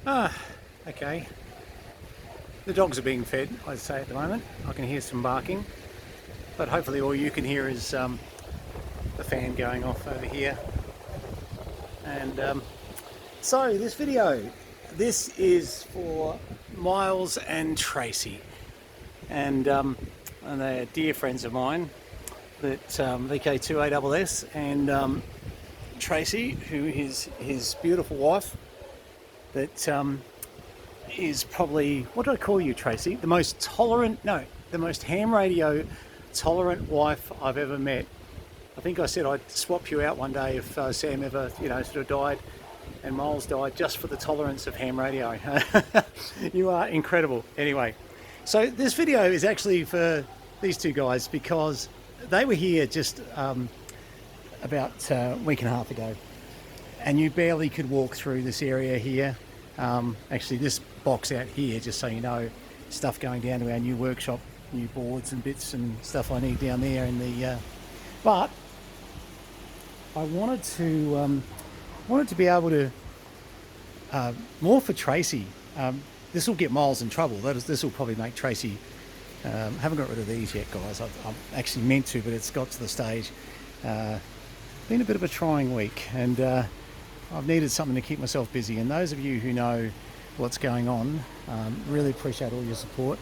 Okay. The dogs are being fed, I'd say, at the moment. I can hear some barking, but hopefully all you can hear is the fan going off over here. And so this video, this is for Myles and Tracy, and they're dear friends of mine, that VK2ASS, and Tracy, who is his beautiful wife, that is probably, what do I call you, Tracy? The most ham radio tolerant wife I've ever met. I think I said I'd swap you out one day if Sam ever, sort of died and Myles died, just for the tolerance of ham radio. You are incredible. Anyway, so this video is actually for these two guys because they were here just about a week and a half ago, and you barely could walk through this area here. Actually, this box out here, just so you know, stuff going down to our new workshop, new boards and bits and stuff I need down there in the. But I wanted to be able to more for Tracy. This will get Myles in trouble. This will probably make Tracy. Haven't got rid of these yet, guys. I've actually meant to, but it's got to the stage. Been a bit of a trying week, and I've needed something to keep myself busy. And those of you who know what's going on, really appreciate all your support.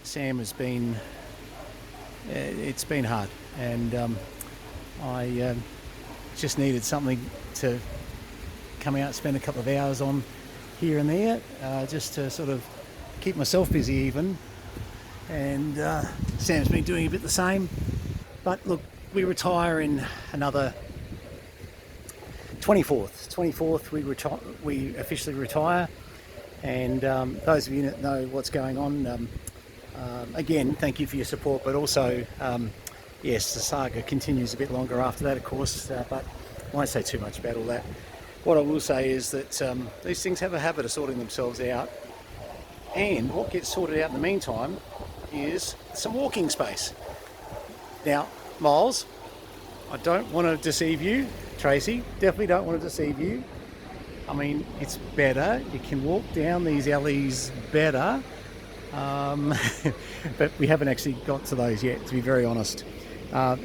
Sam has been, it's been hard, and I just needed something to come out and spend a couple of hours on here and there, just to sort of keep myself busy even. And Sam's been doing a bit the same. But look, we retire in another 24th. We officially retire, and those of you that know what's going on, again, thank you for your support. But also, yes, the saga continues a bit longer after that, of course. But I won't say too much about all that. What I will say is that these things have a habit of sorting themselves out, and what gets sorted out in the meantime is some walking space. Now, Myles, I don't want to deceive you. Tracy, definitely don't want to deceive you. I mean, it's better. You can walk down these alleys better. But we haven't actually got to those yet, to be very honest.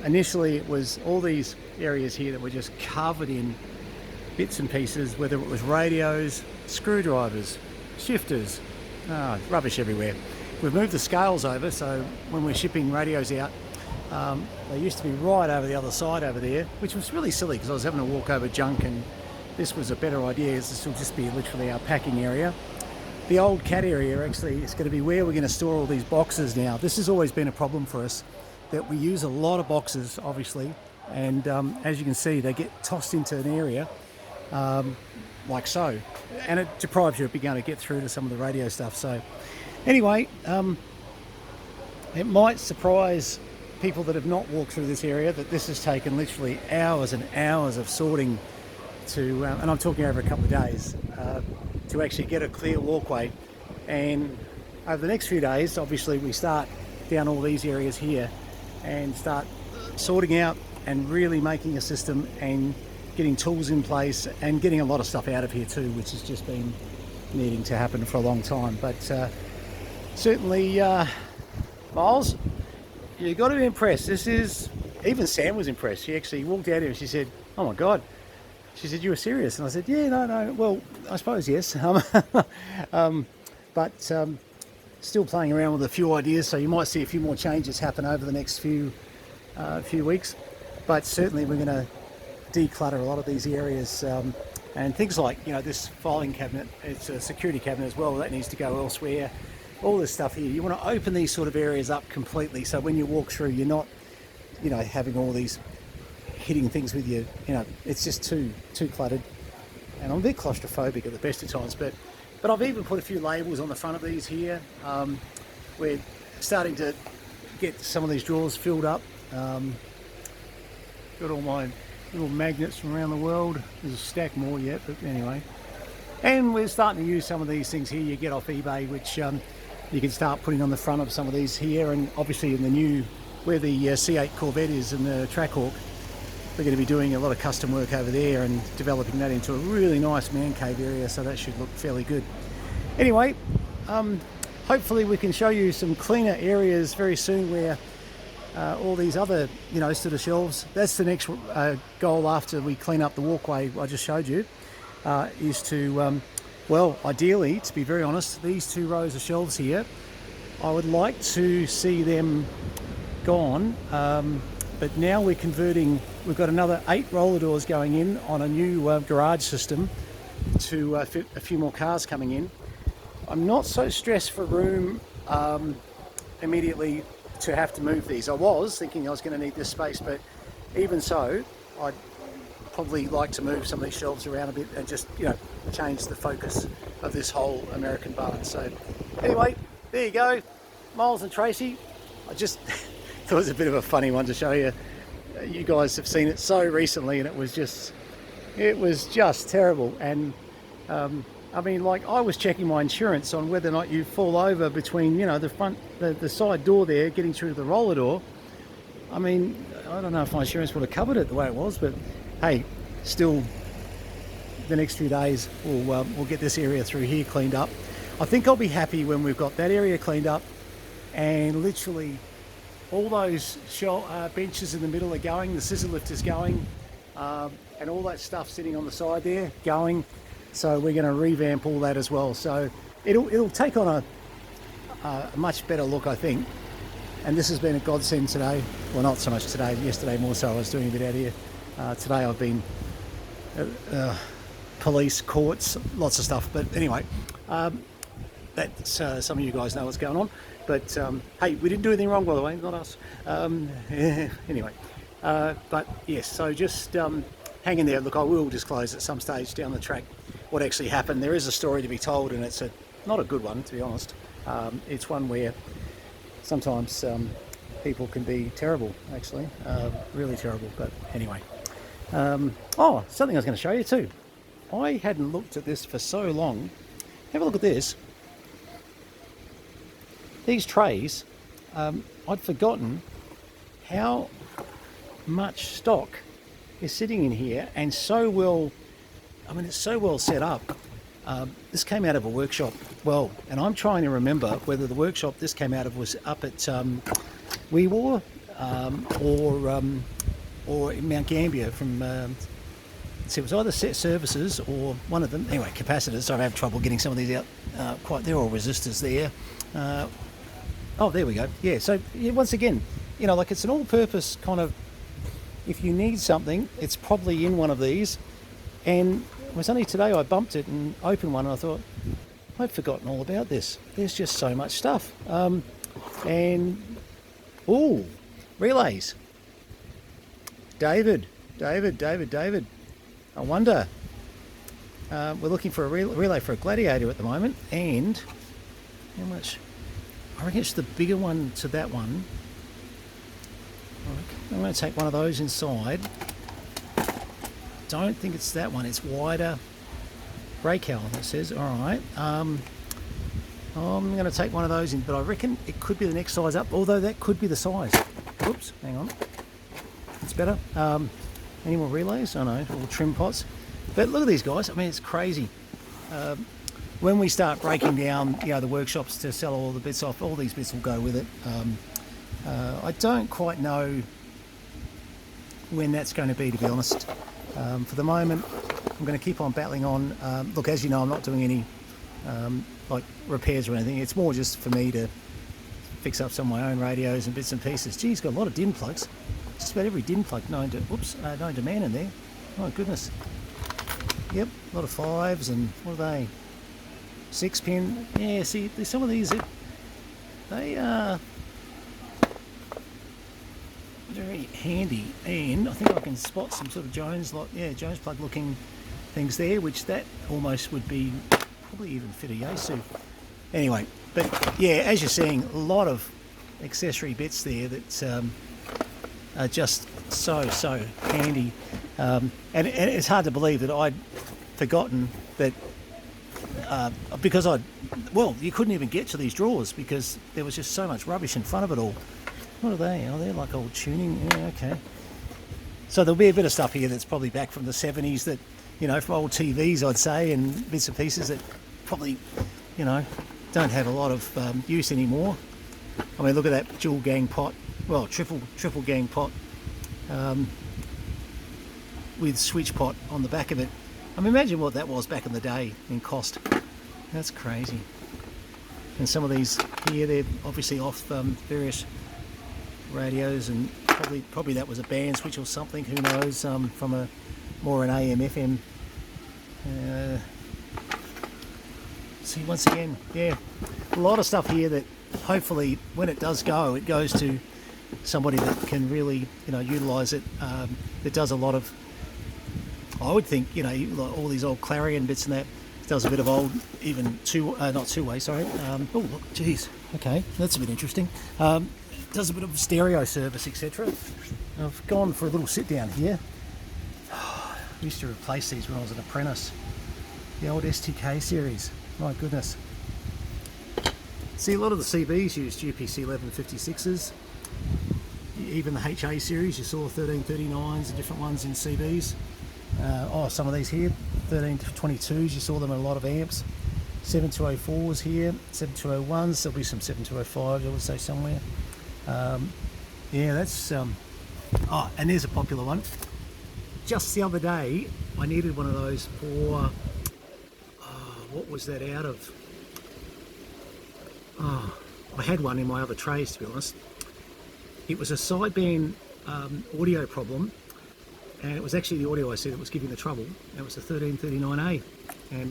Initially, it was all these areas here that were just covered in bits and pieces, whether it was radios, screwdrivers, shifters, rubbish everywhere. We've moved the scales over, so when we're shipping radios out, they used to be right over the other side over there, which was really silly because I was having to walk over junk, and this was a better idea. This will just be literally our packing area. The old cat area actually is going to be where we're going to store all these boxes now. This has always been a problem for us, that we use a lot of boxes, obviously, and as you can see, they get tossed into an area like so, and it deprives you of being able to get through to some of the radio stuff. So anyway, it might surprise people that have not walked through this area that this has taken literally hours and hours of sorting to, and I'm talking over a couple of days, to actually get a clear walkway. And over the next few days, obviously, we start down all these areas here and start sorting out and really making a system and getting tools in place and getting a lot of stuff out of here too, which has just been needing to happen for a long time. But certainly, Myles, you got to be impressed. This is, even Sam was impressed. She actually walked out here and she said, "Oh my God." She said, "You were serious?" And I said, "Yeah, no. Well, I suppose yes." But still playing around with a few ideas, so you might see a few more changes happen over the next few weeks. But certainly we're going to declutter a lot of these areas, and things like, this filing cabinet, it's a security cabinet as well, that needs to go elsewhere. All this stuff here, you want to open these sort of areas up completely, so when you walk through, you're not, having all these hitting things with you. It's just too cluttered, and I'm a bit claustrophobic at the best of times. But I've even put a few labels on the front of these here. We're starting to get some of these drawers filled up. Got all my little magnets from around the world. There's a stack more yet, but anyway. And we're starting to use some of these things here you get off eBay, which you can start putting on the front of some of these here. And obviously in the new, where the C8 Corvette is and the Trackhawk, we're going to be doing a lot of custom work over there and developing that into a really nice man cave area, so that should look fairly good. Anyway, hopefully we can show you some cleaner areas very soon where all these other, sort of shelves. That's the next goal after we clean up the walkway I just showed you, is to, well, ideally, to be very honest, these 2 rows of shelves here, I would like to see them gone, but now we're converting. We've got another 8 roller doors going in on a new garage system to fit a few more cars coming in. I'm not so stressed for room immediately to have to move these. I was thinking I was going to need this space, but even so, I'd probably like to move some of these shelves around a bit and just, change the focus of this whole American barn. So anyway, there you go, Myles and Tracy. I just thought it was a bit of a funny one to show you. You guys have seen it so recently, and it was just terrible. And I mean, like, I was checking my insurance on whether or not you fall over between, the side door there, getting through to the roller door. I mean, I don't know if my insurance would have covered it the way it was, but hey, still, the next few days we'll get this area through here cleaned up. I think I'll be happy when we've got that area cleaned up, and literally all those benches in the middle are going, the scissor lift is going, and all that stuff sitting on the side there going. So we're going to revamp all that as well. So it'll take on a much better look, I think. And this has been a godsend today. Well, not so much today. Yesterday more so. I was doing a bit out here. Today I've been police, courts, lots of stuff. But anyway, that's some of you guys know what's going on. But hey, we didn't do anything wrong, by the way, not us. Anyway, but yes. So just hang in there. Look, I will disclose at some stage down the track what actually happened. There is a story to be told, and it's not a good one, to be honest. It's one where sometimes people can be terrible, actually, really terrible. But anyway, oh, something I was going to show you too. I hadn't looked at this for so long. Have a look at this. These trays, I'd forgotten how much stock is sitting in here, and so well. I mean, it's so well set up. This came out of a workshop. Well, and I'm trying to remember whether the workshop this came out of was up at Weewar or in Mount Gambier from. So it was either set services or one of them. Anyway, capacitors. So I have trouble getting some of these out. They're all resistors there. Oh, there we go. Yeah. So once again, like, it's an all-purpose kind of. If you need something, it's probably in one of these. And it was only today I bumped it and opened one, and I thought, I'd forgotten all about this. There's just so much stuff. And, oh, relays. David. I wonder. We're looking for a relay for a Gladiator at the moment. And how much? I reckon it's the bigger one to that one. I'm going to take one of those inside. Don't think it's that one. It's wider. Breakout, it says. All right. I'm going to take one of those in, but I reckon it could be the next size up, although that could be the size. Oops, hang on. It's better. Any more relays? Oh no, all trim pots. But look at these guys. I mean, it's crazy. When we start breaking down, the workshops to sell all the bits off, all these bits will go with it. I don't quite know when that's going to be, to be honest. For the moment, I'm going to keep on battling on. Look, as you know, I'm not doing any like repairs or anything. It's more just for me to fix up some of my own radios and bits and pieces. Geez, got a lot of DIN plugs. Just about every DIN plug known to man in there. Oh goodness. Yep, a lot of 5s and what are they? 6-pin. Yeah, see, some of these, they are very handy, and I think I can spot some sort of Jones plug looking things there, which that almost would be probably even fit a Yaesu. Anyway, but yeah, as you're seeing, a lot of accessory bits there that are just so handy, and it's hard to believe that I'd forgotten that, because you couldn't even get to these drawers because there was just so much rubbish in front of it all. What are they? Oh, they're like old tuning. Yeah, okay. So there'll be a bit of stuff here that's probably back from the 70s that, you know, from old TVs, I'd say, and bits and pieces that probably, you know, don't have a lot of use anymore. I mean, look at that dual gang pot, well, triple gang pot with switch pot on the back of it. I mean, imagine what that was back in the day in cost. That's crazy. And some of these here, they're obviously off various radios, and probably that was a band switch or something, who knows, from a more an AM FM. See, once again, yeah, a lot of stuff here that hopefully when it does go, it goes to somebody that can really, you know, utilize it. That does a lot of, I would think, you know, all these old clarion bits and that. Does a bit of old, even not two-way, sorry. Oh, look, geez. Okay, that's a bit interesting. Does a bit of stereo service, etc. I've gone for a little sit down here. I used to replace these when I was an apprentice. The old STK series. My goodness. See, a lot of the CBs used UPC 1156s. Even the HA series, you saw 1339s and different ones in CBs. Some of these here, 1322s, you saw them in a lot of amps. 7204s here, 7201s, there'll be some 7205s, I would say, somewhere. Yeah, that's... and there's a popular one. Just the other day, I needed one of those for... what was that out of? I had one in my other trays, to be honest. It was a sideband audio problem, and it was actually the audio IC that was giving the trouble. It was a 1339A.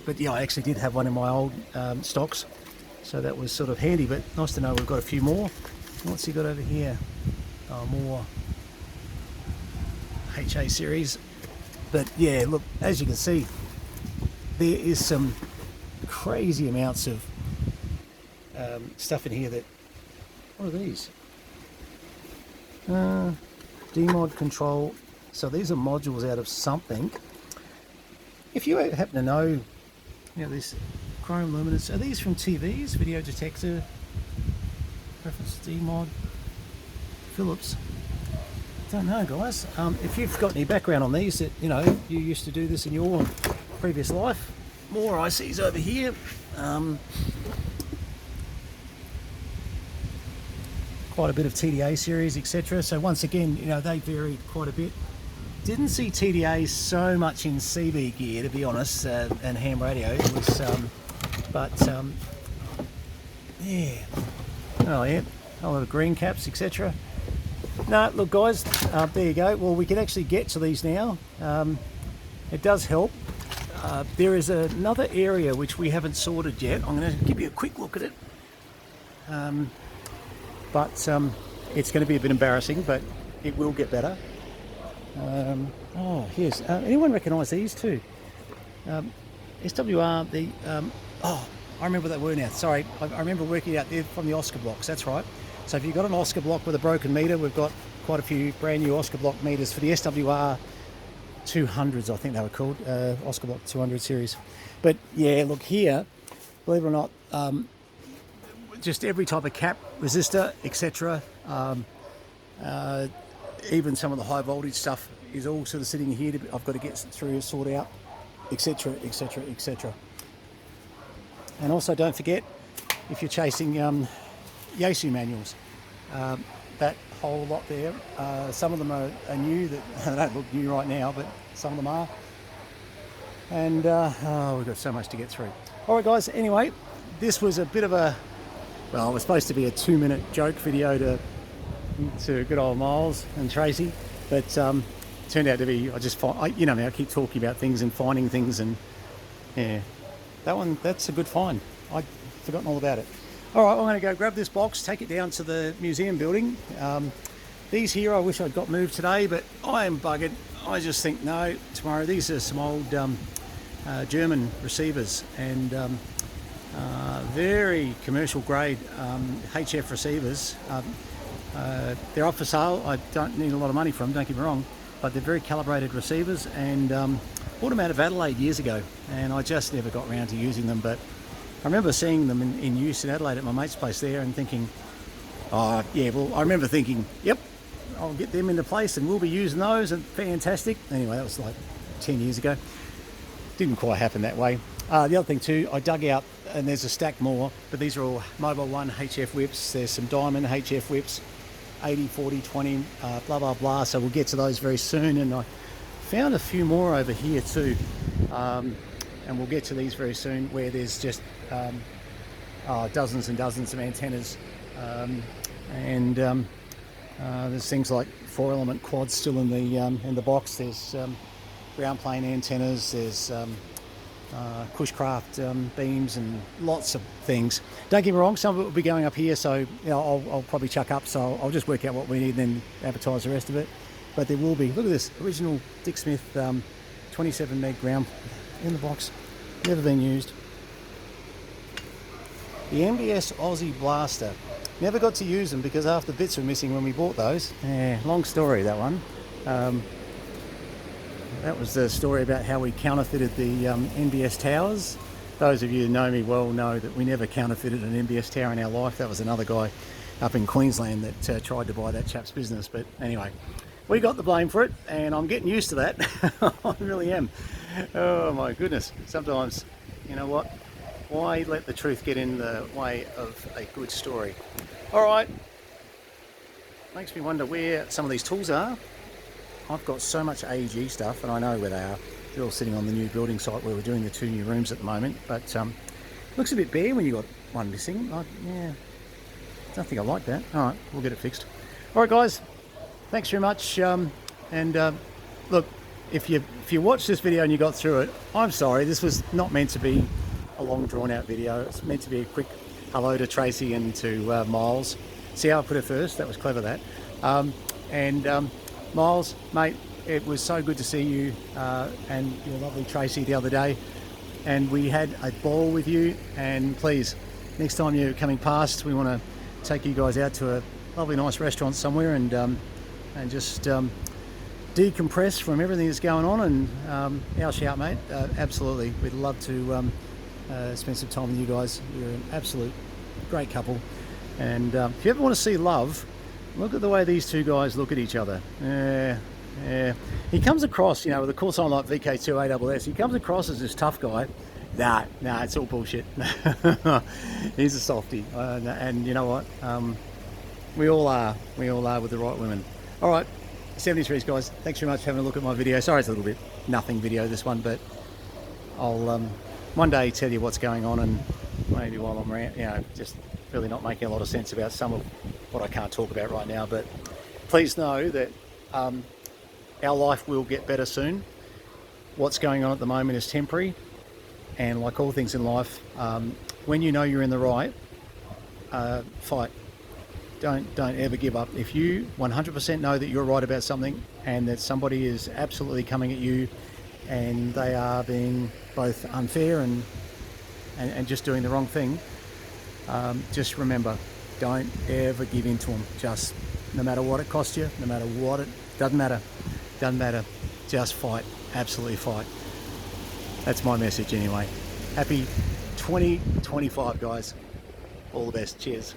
But yeah, I actually did have one in my old stocks, so that was sort of handy. But nice to know we've got a few more. What's he got over here? More HA series. But yeah, look, as you can see, there is some crazy amounts of stuff in here that... What are these? Demod control. So these are modules out of something. If you happen to know, you know, this chrome luminance, are these from TVs? Video detector, reference Demod, Philips. Don't know, guys. If you've got any background on these, that, you know, you used to do this in your previous life. More ICs over here. Quite a bit of TDA series, etc. So once again, you know, they varied quite a bit. Didn't see TDA so much in CB gear, to be honest, and ham radio. It was, yeah. Oh yeah, a lot of green caps, etc. No, look, guys, there you go. Well, we can actually get to these now. It does help. There is another area which we haven't sorted yet. I'm going to give you a quick look at it. But it's going to be a bit embarrassing, but it will get better. Here's... anyone recognise these two? SWR, I remember what they were now. Sorry, I remember working out there from the Oscar blocks, that's right. So if you've got an Oscar block with a broken meter, we've got quite a few brand new Oscar block meters for the SWR 200s, I think they were called, Oscar block 200 series. But yeah, look here, believe it or not, just every type of cap, resistor, etc. Even some of the high voltage stuff is all sort of sitting here. I've got to get through, sort out, etc, etc, etc. And also don't forget, if you're chasing Yaesu manuals, that whole lot there, some of them are new, that they don't look new right now, but some of them are. And we've got so much to get through. All right, guys, anyway, this was a bit of a, well, it was supposed to be a 2-minute joke video to good old Myles and Tracy, but turned out to be, you know me, I keep talking about things and finding things, and yeah, that's a good find. I'd forgotten all about it. All right, I'm going to go grab this box, take it down to the museum building. These here, I wish I'd got moved today, but I am buggered. I just think, no, tomorrow. These are some old German receivers, and very commercial grade HF receivers. They're up for sale. I don't need a lot of money for them, don't get me wrong, but they're very calibrated receivers, and bought them out of Adelaide years ago, and I just never got around to using them. But I remember seeing them in use in Adelaide at my mate's place there and thinking, oh yeah, well, I remember thinking, yep, I'll get them into place and we'll be using those, and fantastic. Anyway, that was like 10 years ago. Didn't quite happen that way. The other thing too, I dug out, and there's a stack more, but these are all Mobile 1 HF whips. There's some Diamond HF whips, 80, 40, 20, blah, blah, blah. So we'll get to those very soon. And I found a few more over here too. And we'll get to these very soon, where there's just dozens and dozens of antennas. There's things like 4-element quads still in the box. There's ground plane antennas. There's Cushcraft beams and lots of things. Don't get me wrong, some of it will be going up here, so I'll probably chuck up. So I'll just work out what we need and then advertise the rest of it. But there will be, look at this, original Dick Smith 27 meg ground in the box, never been used. The MBS Aussie Blaster. Never got to use them because half the bits were missing when we bought those. Yeah, long story, that one. That was the story about how we counterfeited the NBS towers. Those of you who know me well know that we never counterfeited an NBS tower in our life. That was another guy up in Queensland that tried to buy that chap's business. But anyway, we got the blame for it, and I'm getting used to that. I really am. Oh my goodness. Sometimes, you know what? Why let the truth get in the way of a good story? All right. Makes me wonder where some of these tools are. I've got so much AEG stuff, and I know where they are. They're all sitting on the new building site where we're doing the 2 new rooms at the moment. But looks a bit bare when you got one missing. Yeah, I don't think I like that. All right, we'll get it fixed. All right, guys. Thanks very much. Look, if you watched this video and you got through it, I'm sorry. This was not meant to be a long, drawn-out video. It's meant to be a quick hello to Tracy and to Myles. See how I put it first? That was clever, that. Myles, mate, it was so good to see you and your lovely Tracy the other day, and we had a ball with you. And please, next time you're coming past, we want to take you guys out to a lovely, nice restaurant somewhere and just decompress from everything that's going on. And our shout, mate, absolutely. We'd love to spend some time with you guys. You're an absolute great couple. And if you ever want to see love, look at the way these two guys look at each other. Yeah. He comes across, with a call sign like VK2ASS, he comes across as this tough guy. Nah, it's all bullshit. He's a softie. And you know what? We all are with the right women. All right, 73s, guys. Thanks very much for having a look at my video. Sorry it's a little bit nothing video, this one, but I'll one day tell you what's going on, and maybe while I'm around, just really not making a lot of sense about some of what I can't talk about right now. But please know that our life will get better soon. What's going on at the moment is temporary, and like all things in life, when you know you're in the right, fight. Don't ever give up. If you 100% know that you're right about something and that somebody is absolutely coming at you and they are being both unfair and just doing the wrong thing, just remember, don't ever give in to them. Just, no matter what it costs you, no matter what it, doesn't matter, just fight, absolutely fight. That's my message anyway. Happy 2025, guys. All the best. Cheers.